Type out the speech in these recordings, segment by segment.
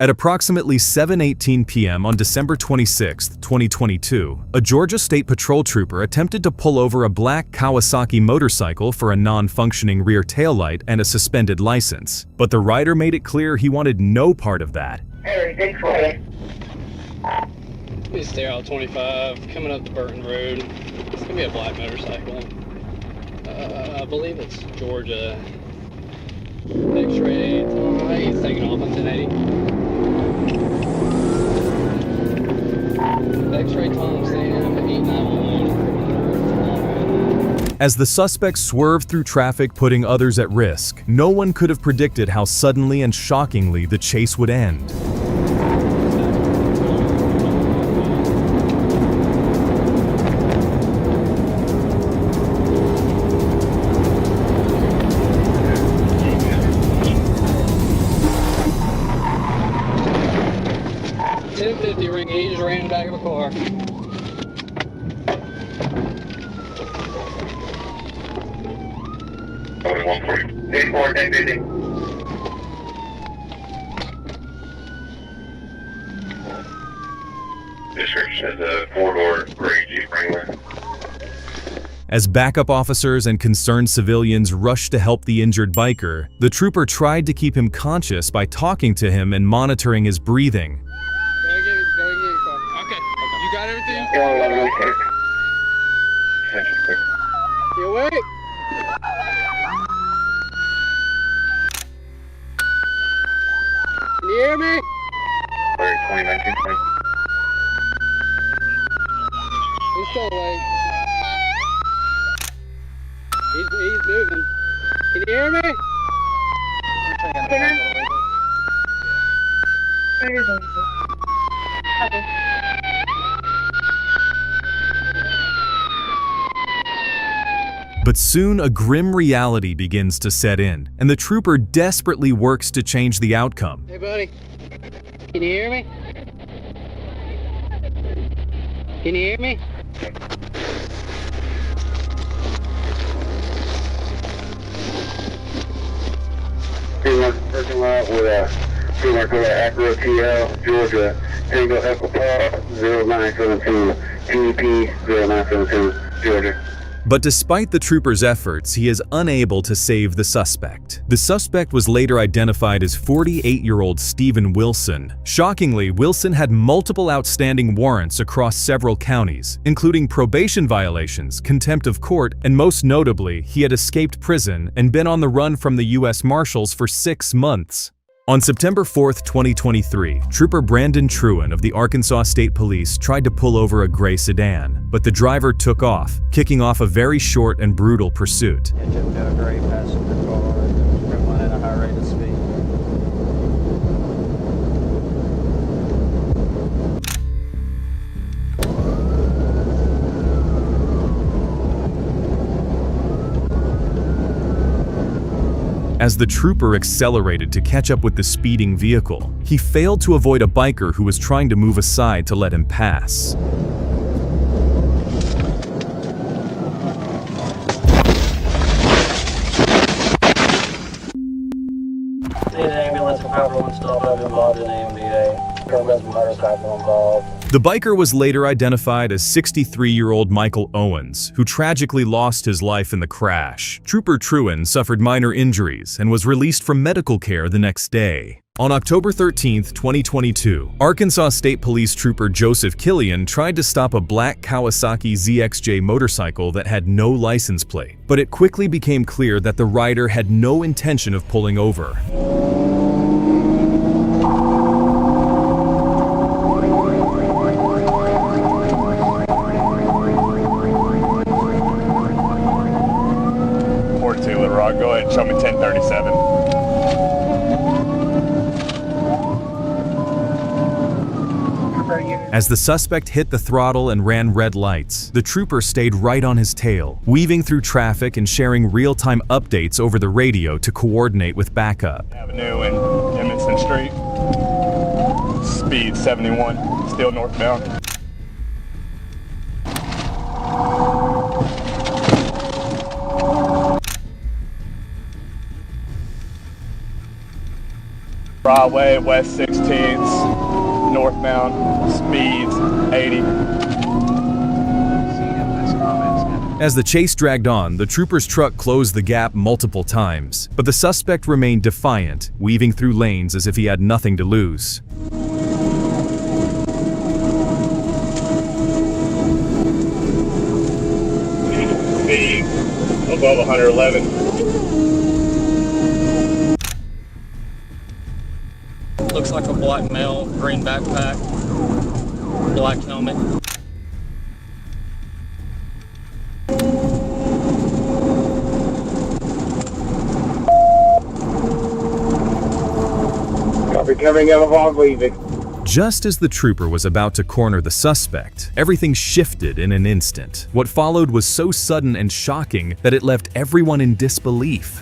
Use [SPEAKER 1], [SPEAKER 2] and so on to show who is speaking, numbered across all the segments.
[SPEAKER 1] At approximately 7:18 p.m. on December 26, 2022, a Georgia State Patrol trooper attempted to pull over a black Kawasaki motorcycle for a non-functioning rear taillight and a suspended license. But the rider made it clear he wanted no part of that.
[SPEAKER 2] Please stay out 25, coming up to Burton Road. It's gonna be a black motorcycle. I believe it's Georgia. X-ray, he's taking off on 1080. X-ray Tom, Sam, 8911.
[SPEAKER 1] As the suspect swerved through traffic, putting others at risk, no one could have predicted how suddenly and shockingly the chase would end.
[SPEAKER 2] Ring, he just ran in the back of a car.
[SPEAKER 3] Description is a four-door gray Jeep Wrangler.
[SPEAKER 1] As backup officers and concerned civilians rushed to help the injured biker, the trooper tried to keep him conscious by talking to him and monitoring his breathing.
[SPEAKER 2] You got everything?
[SPEAKER 3] Yeah,
[SPEAKER 2] You awake? Can you hear me?
[SPEAKER 3] 2019, 20.
[SPEAKER 2] He's still awake. He's moving. Can you hear me?
[SPEAKER 1] But soon a grim reality begins to set in, and the trooper desperately works to change the outcome.
[SPEAKER 2] Hey buddy, can you hear me? Can you hear me?
[SPEAKER 3] Parking lot with a Acura TL, Georgia, Tango Echo Paul, 0972, TEP 0972, Georgia.
[SPEAKER 1] But despite the trooper's efforts, he is unable to save the suspect. The suspect was later identified as 48-year-old Stephen Wilson. Shockingly, Wilson had multiple outstanding warrants across several counties, including probation violations, contempt of court, and most notably, he had escaped prison and been on the run from the U.S. Marshals for 6 months. On September 4, 2023, Trooper Brandon Truen of the Arkansas State Police tried to pull over a gray sedan, but the driver took off, kicking off a very short and brutal pursuit.
[SPEAKER 4] Engine got a gray passenger car, going at a high rate of speed.
[SPEAKER 1] As the trooper accelerated to catch up with the speeding vehicle, he failed to avoid a biker who was trying to move aside to let him pass.
[SPEAKER 4] Ambulance and patrol installed have been involved in AMVA. Motorcycle involved.
[SPEAKER 1] The biker was later identified as 63-year-old Michael Owens, who tragically lost his life in the crash. Trooper Truen suffered minor injuries and was released from medical care the next day. On October 13, 2022, Arkansas State Police Trooper Joseph Killian tried to stop a black Kawasaki ZXJ motorcycle that had no license plate, but it quickly became clear that the rider had no intention of pulling over.
[SPEAKER 5] Go ahead, show me 1037.
[SPEAKER 1] As the suspect hit the throttle and ran red lights, the trooper stayed right on his tail, weaving through traffic and sharing real-time updates over the radio to coordinate with backup.
[SPEAKER 5] Avenue and Emerson Street. Speed 71, still northbound. Broadway, West 16. tenths, northbound, speeds 80.
[SPEAKER 1] As the chase dragged on, the trooper's truck closed the gap multiple times, but the suspect remained defiant, weaving through lanes as if he had nothing to lose.
[SPEAKER 5] Speed above 111.
[SPEAKER 2] Looks like a black male, green backpack, black helmet.
[SPEAKER 3] Copy, coming out of on leaving.
[SPEAKER 1] Just as the trooper was about to corner the suspect, everything shifted in an instant. What followed was so sudden and shocking that it left everyone in disbelief.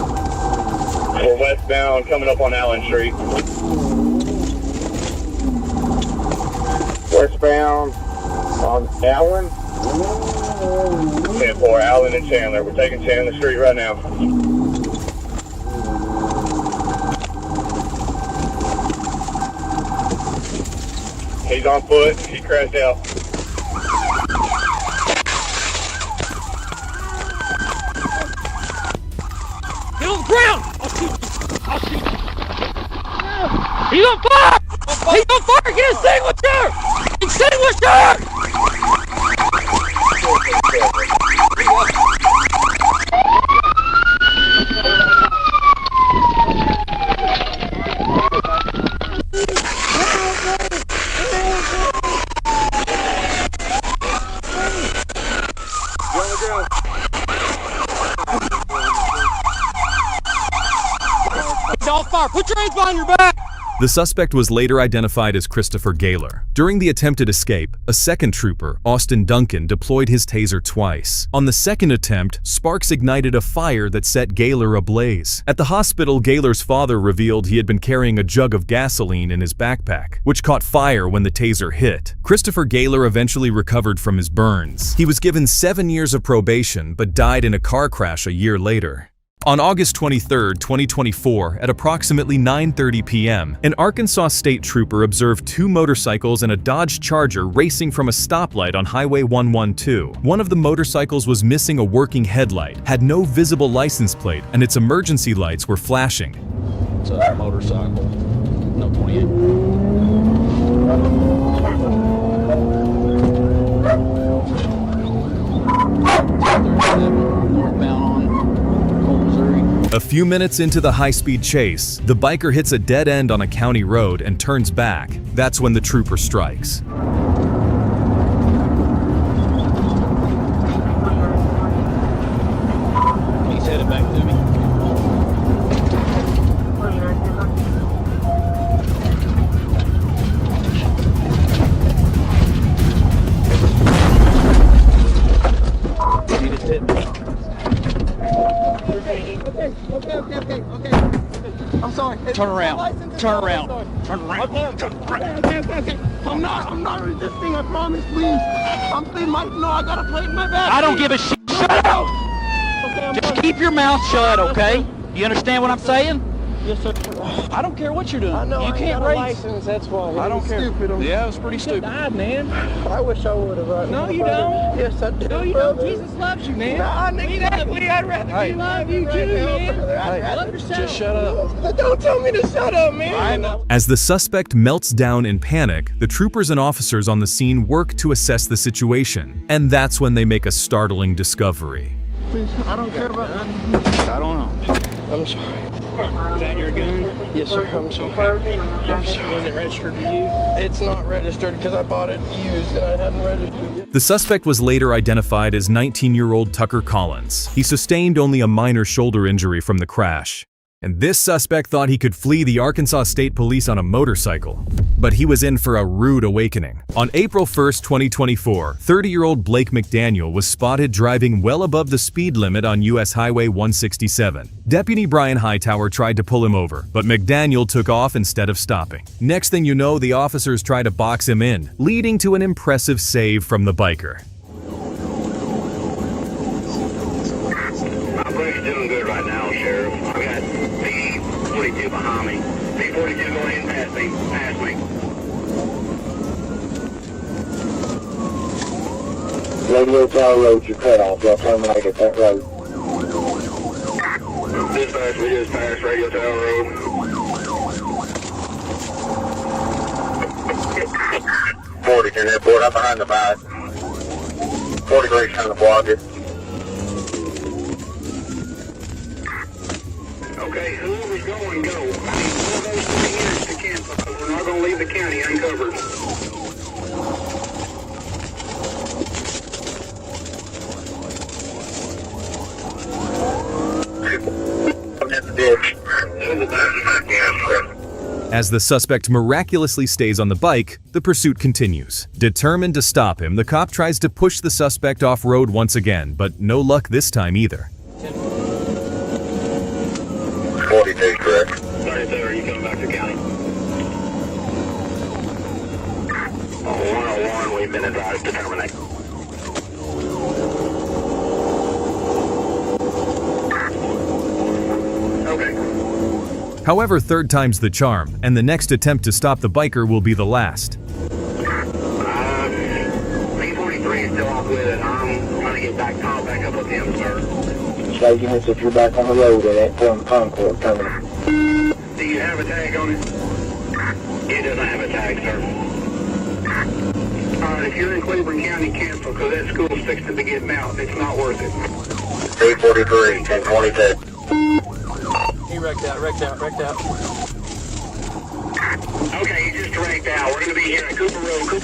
[SPEAKER 5] We're westbound, coming up on Allen Street.
[SPEAKER 3] Westbound on Allen.
[SPEAKER 5] 10-4, Allen and Chandler. We're taking Chandler Street right now. He's on foot. He crashed out.
[SPEAKER 2] Get on the ground! I'll shoot you! I'll shoot you! He's on fire! He's on fire! Get extinguisher! Extinguisher! He's on fire! Put your hands behind your back!
[SPEAKER 1] The suspect was later identified as Christopher Gaylor. During the attempted escape, a second trooper, Austin Duncan, deployed his taser twice. On the second attempt, sparks ignited a fire that set Gaylor ablaze. At the hospital, Gaylor's father revealed he had been carrying a jug of gasoline in his backpack, which caught fire when the taser hit. Christopher Gaylor eventually recovered from his burns. He was given 7 years of probation, but died in a car crash a year later. On August 23, 2024, at approximately 9:30 p.m., an Arkansas state trooper observed two motorcycles and a Dodge Charger racing from a stoplight on Highway 112. One of the motorcycles was missing a working headlight, had no visible license plate, and its emergency lights were flashing.
[SPEAKER 2] It's a motorcycle. No 28.
[SPEAKER 1] A few minutes into the high-speed chase, the biker hits a dead end on a county road and turns back. That's when the trooper strikes.
[SPEAKER 2] He's headed back to me. He just hit me.
[SPEAKER 6] Okay. I'm sorry.
[SPEAKER 2] Turn around. Turn around. Turn around.
[SPEAKER 6] Okay. I'm not resisting, I promise, please. I'm saying, Mike, no, I got a plate in my back.
[SPEAKER 2] I don't give a shit. Shut up!
[SPEAKER 6] Okay, I'm
[SPEAKER 2] Just
[SPEAKER 6] sorry.
[SPEAKER 2] keep your mouth shut, okay? You understand what I'm saying?
[SPEAKER 6] Yes, sir.
[SPEAKER 2] I don't care what you're doing.
[SPEAKER 6] I know
[SPEAKER 2] You
[SPEAKER 6] I
[SPEAKER 2] can't
[SPEAKER 6] ain't got a
[SPEAKER 2] race.
[SPEAKER 6] license, that's why.
[SPEAKER 2] I don't care.
[SPEAKER 6] Stupid.
[SPEAKER 2] Yeah, it was pretty stupid.
[SPEAKER 6] Died, man. I wish I would have. Right
[SPEAKER 2] No,
[SPEAKER 6] now,
[SPEAKER 2] you
[SPEAKER 6] brother.
[SPEAKER 2] don't.
[SPEAKER 6] Yes, I do.
[SPEAKER 2] No, you
[SPEAKER 6] brother.
[SPEAKER 2] don't. Jesus loves you, man.
[SPEAKER 6] Nah, exactly. I'd rather
[SPEAKER 2] Hey.
[SPEAKER 6] be
[SPEAKER 2] Love you
[SPEAKER 6] right
[SPEAKER 2] too,
[SPEAKER 6] now,
[SPEAKER 2] man.
[SPEAKER 6] brother. I'd
[SPEAKER 2] Hey,
[SPEAKER 6] rather-
[SPEAKER 2] love yourself. Just shut up.
[SPEAKER 6] Don't tell me to shut up, man.
[SPEAKER 2] I know.
[SPEAKER 1] As the suspect melts down in panic, the troopers and officers on the scene work to assess the situation. And that's when they make a startling discovery.
[SPEAKER 6] Please, I don't care about that.
[SPEAKER 2] I don't know.
[SPEAKER 6] I'm sorry.
[SPEAKER 2] Is that your gun?
[SPEAKER 6] Yes, sir. I'm sorry. I'm sorry.
[SPEAKER 2] Is it registered to you?
[SPEAKER 6] It's not registered because I bought it used and I hadn't registered yet.
[SPEAKER 1] The suspect was later identified as 19-year-old Tucker Collins. He sustained only a minor shoulder injury from the crash. And this suspect thought he could flee the Arkansas State Police on a motorcycle. But he was in for a rude awakening. On April 1st, 2024, 30-year-old Blake McDaniel was spotted driving well above the speed limit on US Highway 167. Deputy Brian Hightower tried to pull him over, but McDaniel took off instead of stopping. Next thing you know, the officers tried to box him in, leading to an impressive save from the biker.
[SPEAKER 3] My brake's doing good right now, Sheriff. I got P-42 behind me. P-42 going in past me. Radio Tower Road, you're cut off. Y'all terminate at that road. Dispatch, we just passed Radio Tower Road. 40 in airport, up behind the bike. 40 degrees trying to block it. Okay, whoever's going, go. I need one of those 3 units to cancel, because we're not going to leave the county uncovered.
[SPEAKER 1] As the suspect miraculously stays on the bike, the pursuit continues. Determined to stop him, the cop tries to push the suspect off-road once again, but no luck this time either.
[SPEAKER 3] 42, correct. 32, are you coming back to county? 101, we've been advised to terminate. Okay.
[SPEAKER 1] However, third time's the charm, and the next attempt to stop the biker will be the last.
[SPEAKER 3] P-43 is still off with it. I'm trying to get back up with him, sir.
[SPEAKER 7] Say units if you're back on the road at that Concord terminal.
[SPEAKER 3] Do you have a tag on it? It doesn't have a tag, sir. Alright, if you're in Cleveland County, cancel, because that school's fixed to be getting out. It's not worth it.
[SPEAKER 7] P-43, 1022.
[SPEAKER 4] He wrecked out.
[SPEAKER 3] Okay, he just wrecked out. We're going to be here at Cooper Road.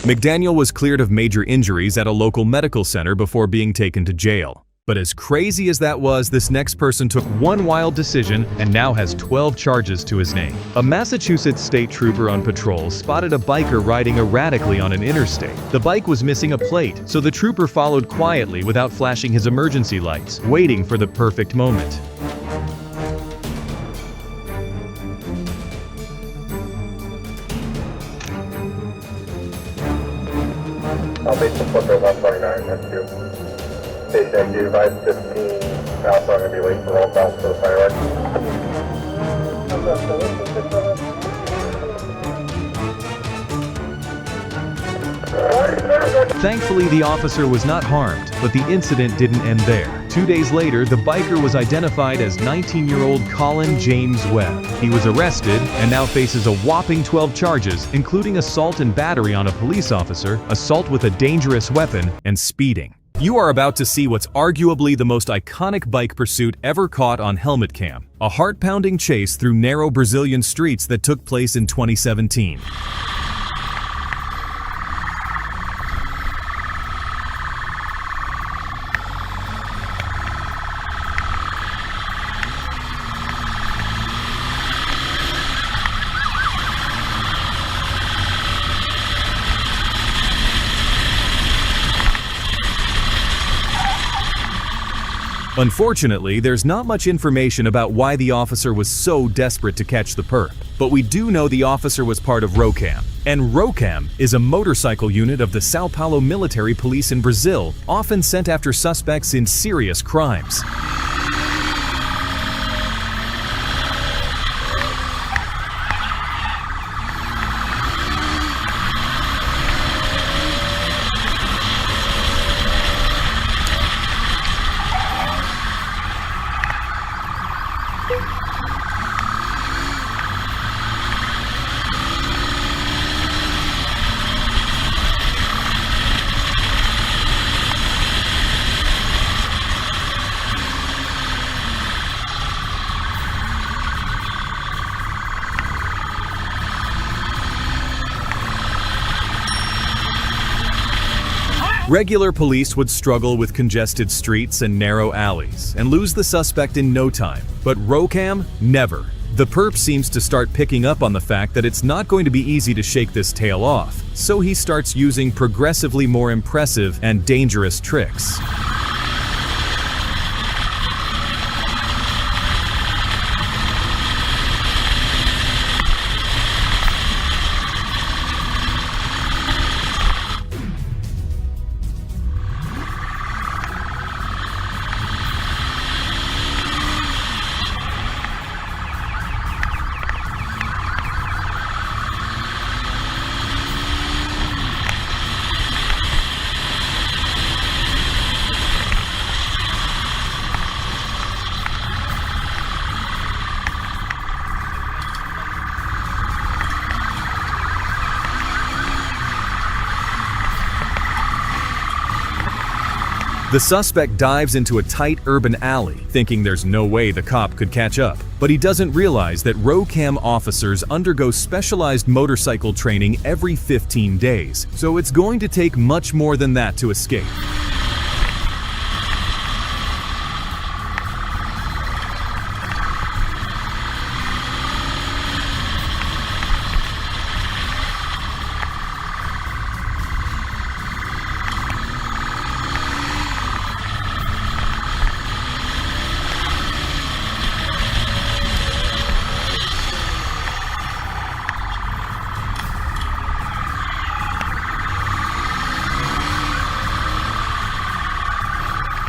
[SPEAKER 1] McDaniel was cleared of major injuries at a local medical center before being taken to jail. But as crazy as that was, this next person took one wild decision and now has 12 charges to his name. A Massachusetts state trooper on patrol spotted a biker riding erratically on an interstate. The bike was missing a plate, so the trooper followed quietly without flashing his emergency lights, waiting for the perfect moment.
[SPEAKER 5] I'll be some flipper 129, that's you. Station due 515, Alpha, I'm going to be late for roll calls for the fireworks.
[SPEAKER 1] Thankfully, the officer was not harmed, but the incident didn't end there. 2 days later, the biker was identified as 19-year-old Colin James Webb. He was arrested and now faces a whopping 12 charges, including assault and battery on a police officer, assault with a dangerous weapon, and speeding. You are about to see what's arguably the most iconic bike pursuit ever caught on helmet cam. A heart-pounding chase through narrow Brazilian streets that took place in 2017. Unfortunately, there's not much information about why the officer was so desperate to catch the perp, but we do know the officer was part of ROCAM. And ROCAM is a motorcycle unit of the Sao Paulo military police in Brazil, often sent after suspects in serious crimes. Regular police would struggle with congested streets and narrow alleys and lose the suspect in no time, but Rocam, never. The perp seems to start picking up on the fact that it's not going to be easy to shake this tail off, so he starts using progressively more impressive and dangerous tricks. The suspect dives into a tight urban alley, thinking there's no way the cop could catch up. But he doesn't realize that Rocam officers undergo specialized motorcycle training every 15 days, so it's going to take much more than that to escape.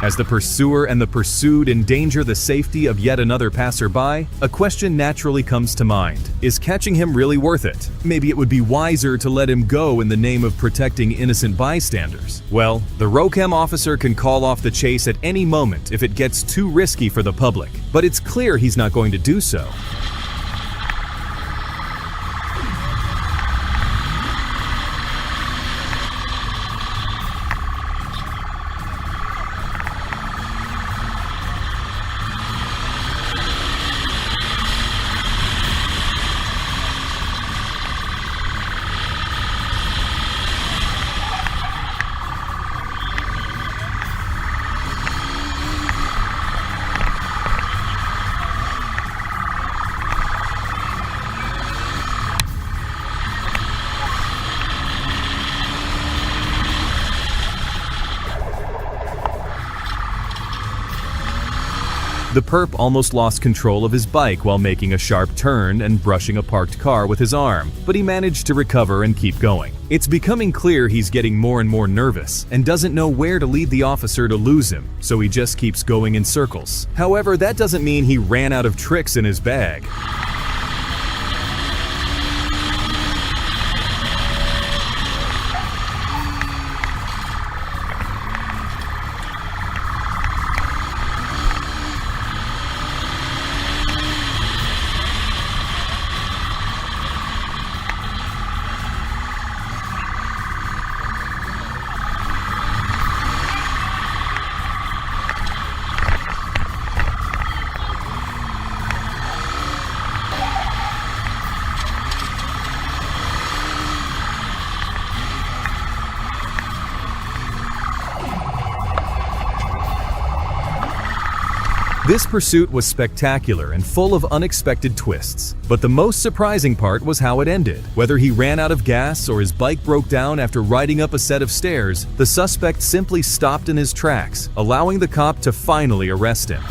[SPEAKER 1] As the pursuer and the pursued endanger the safety of yet another passerby, a question naturally comes to mind. Is catching him really worth it? Maybe it would be wiser to let him go in the name of protecting innocent bystanders. Well, the Rocam officer can call off the chase at any moment if it gets too risky for the public, but it's clear he's not going to do so. The perp almost lost control of his bike while making a sharp turn and brushing a parked car with his arm, but he managed to recover and keep going. It's becoming clear he's getting more and more nervous and doesn't know where to lead the officer to lose him, so he just keeps going in circles. However, that doesn't mean he ran out of tricks in his bag. This pursuit was spectacular and full of unexpected twists, but the most surprising part was how it ended. Whether he ran out of gas or his bike broke down after riding up a set of stairs, the suspect simply stopped in his tracks, allowing the cop to finally arrest him.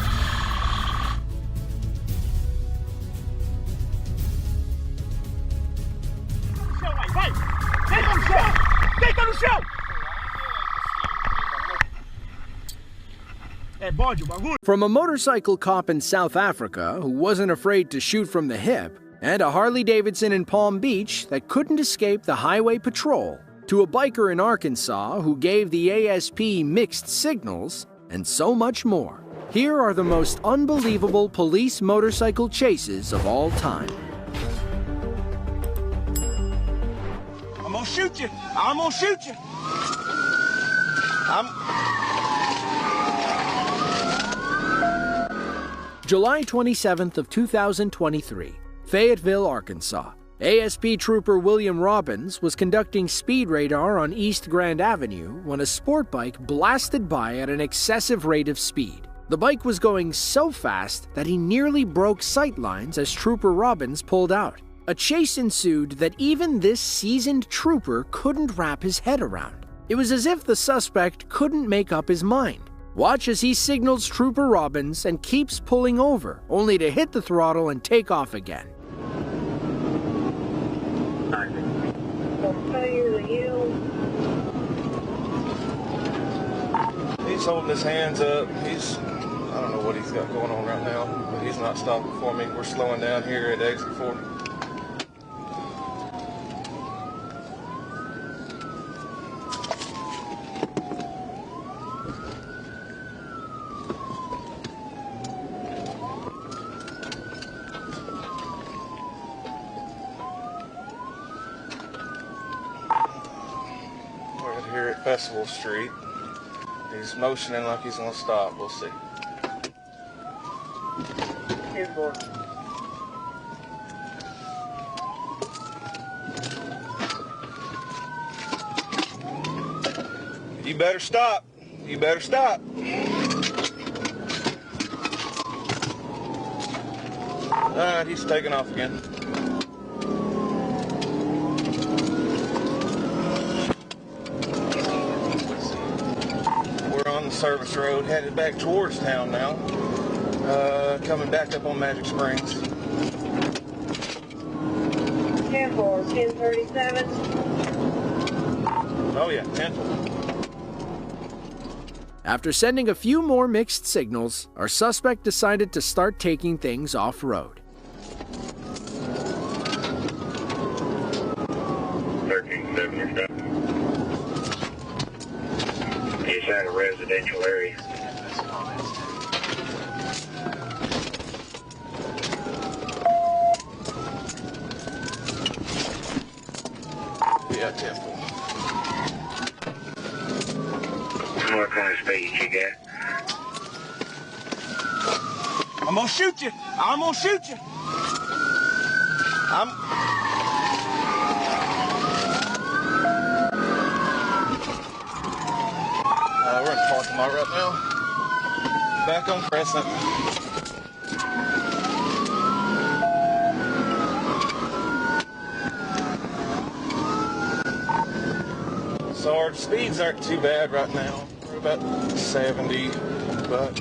[SPEAKER 8] From a motorcycle cop in South Africa who wasn't afraid to shoot from the hip, and a Harley-Davidson in Palm Beach that couldn't escape the highway patrol, to a biker in Arkansas who gave the ASP mixed signals, and so much more. Here are the most unbelievable police motorcycle chases of all time.
[SPEAKER 6] I'm gonna shoot you. I'm gonna shoot you.
[SPEAKER 8] July 27th of 2023, Fayetteville, Arkansas. ASP Trooper William Robbins was conducting speed radar on East Grand Avenue when a sport bike blasted by at an excessive rate of speed. The bike was going so fast that he nearly broke sight lines as Trooper Robbins pulled out. A chase ensued that even this seasoned trooper couldn't wrap his head around. It was as if the suspect couldn't make up his mind. Watch as he signals Trooper Robbins and keeps pulling over, only to hit the throttle and take off again.
[SPEAKER 9] He's holding his hands up. I don't know what he's got going on right now, but he's not stopping for me. We're slowing down here at exit 4. We're here at Festival Street. He's motioning like he's gonna stop. We'll see. You better stop. You better stop. Alright, he's taking off again. We're on the service road, headed back towards town now. Coming back up on Magic Springs.
[SPEAKER 10] 10-4, 1037.
[SPEAKER 9] Oh yeah, 10-4.
[SPEAKER 8] After sending a few more mixed signals, our suspect decided to start taking things off-road.
[SPEAKER 3] 13-7, you're done. Inside a residential area.
[SPEAKER 9] Yeah, 10-4.
[SPEAKER 3] What kind of speed you got?
[SPEAKER 9] I'm gonna shoot you. I'm gonna shoot you. We're in the parking lot right now. Back on Crescent. So our speeds aren't too bad right now. We're about 70, but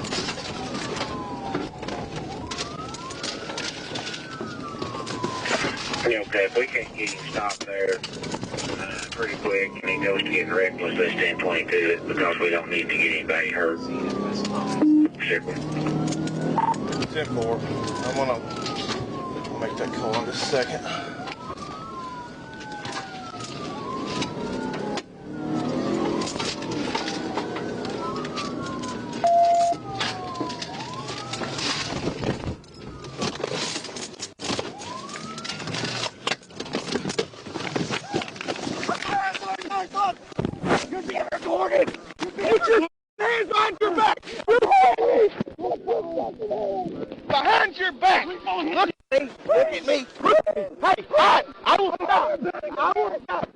[SPEAKER 3] Okay, if we can't get him stopped there pretty quick and he goes to getting reckless, let's 10-22 it because we don't need to get anybody hurt.
[SPEAKER 9] 10-4. I'm gonna make that call in just a second.
[SPEAKER 6] You're being recorded! Get your hands behind your back! Behind your back! Look at me! Look at me! Hey, I will stop! I will stop!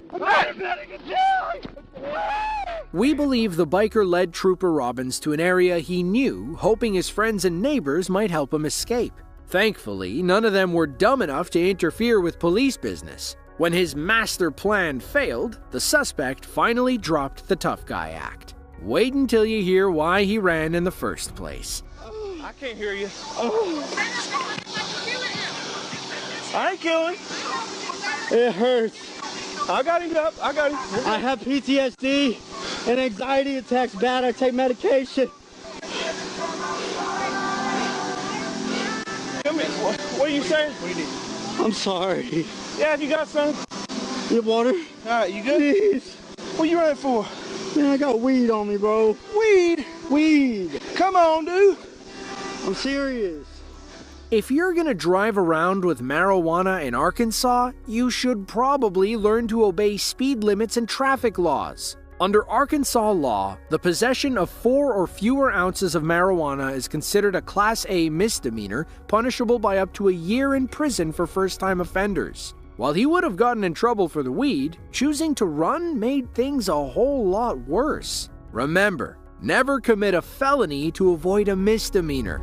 [SPEAKER 8] We believe the biker led Trooper Robbins to an area he knew, hoping his friends and neighbors might help him escape. Thankfully, none of them were dumb enough to interfere with police business. When his master plan failed, the suspect finally dropped the tough guy act. Wait until you hear why he ran in the first place.
[SPEAKER 9] I can't hear you. I ain't killing.
[SPEAKER 11] It hurts.
[SPEAKER 9] I got him up. I got him.
[SPEAKER 11] I have PTSD and anxiety attacks bad. I take medication.
[SPEAKER 9] Come here. What are you saying? What do you need?
[SPEAKER 11] I'm sorry.
[SPEAKER 9] Yeah, you got some?
[SPEAKER 11] You have water?
[SPEAKER 9] Alright, you good?
[SPEAKER 11] Please.
[SPEAKER 9] What you running for?
[SPEAKER 11] Man, I got weed on me, bro.
[SPEAKER 9] Weed?
[SPEAKER 11] Weed.
[SPEAKER 9] Come on, dude.
[SPEAKER 11] I'm serious.
[SPEAKER 8] If you're gonna drive around with marijuana in Arkansas, you should probably learn to obey speed limits and traffic laws. Under Arkansas law, the possession of 4 or fewer ounces of marijuana is considered a Class A misdemeanor, punishable by up to a year in prison for first-time offenders. While he would have gotten in trouble for the weed, choosing to run made things a whole lot worse. Remember, never commit a felony to avoid a misdemeanor.